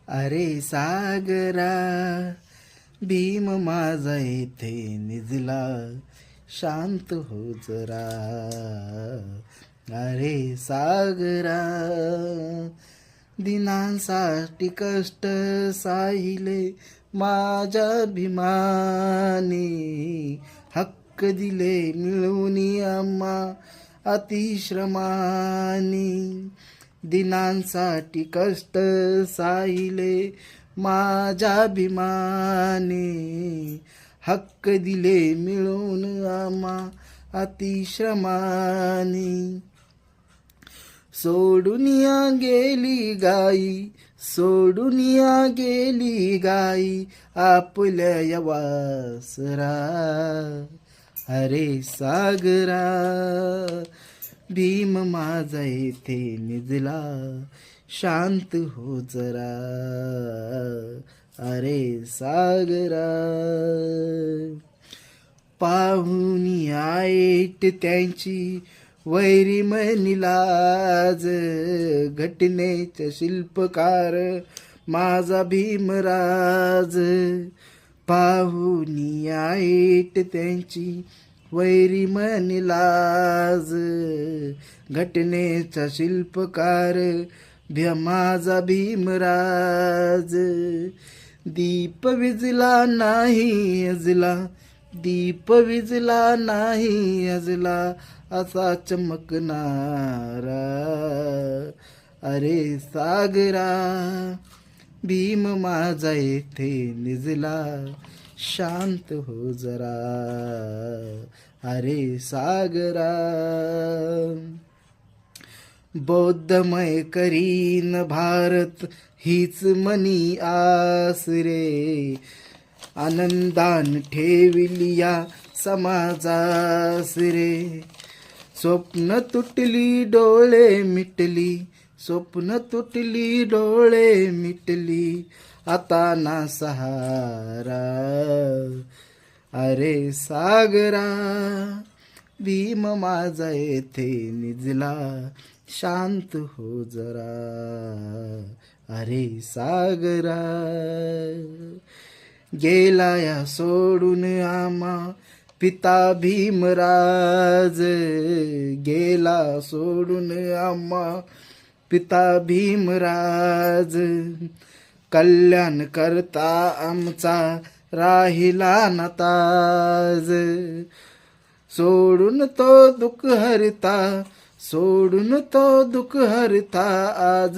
अरे सागरा भीम माझा येथे निजला, शांत हो जरा. अरे सागरा दिनांसाठी कष्ट साहिले माझ्या भीमाने, हक्क दिले मिळून आम्हा अतिश्रमाने. दिनांसाठी कष्ट साहिले माझ्या भीमाने, हक्क दिले मिळून आम्हा अतिश्रमाने. सोडूनिया गेली गाई, सोडूनिया गेली गाई आपल्या या वासरा. अरे सागरा भीम माझा येथे निजला, शांत हो जरा. अरे सागरा पाहुनी आईट त्यांची वैरी मनिलाज, घटनेचा शिल्पकार माझा भीमराज. पाहुनी आईट त्यांची वैरी मनिलाज, घटनेचा शिल्पकार माझा भीमराज. दीप विजला नाही अजला, दीप विजला नाही अजला असा चमकणारा. अरे सागरा भीम माझा येथे निजला, शांत हो जरा. अरे सागरा बौद्धमय करीन भारत हीच मनी आस रे, आनंदान ठेविलिया समाजास रे. स्वप्न तुटली डोळे मिटली, स्वप्न तुटली डोळे मिटली आता ना सहारा. अरे सागरा भीम माझा येथे निजला, शांत हो जरा. अरे सागरा गेला या सोडून आम्हा पिता भीमराज, गेला सोडून आम्हा पिता भीमराज. कल्याण करता आमचा राहिला ना ताज, सोडून तो दुःख हरता, सोडून तो दुःख हरता आज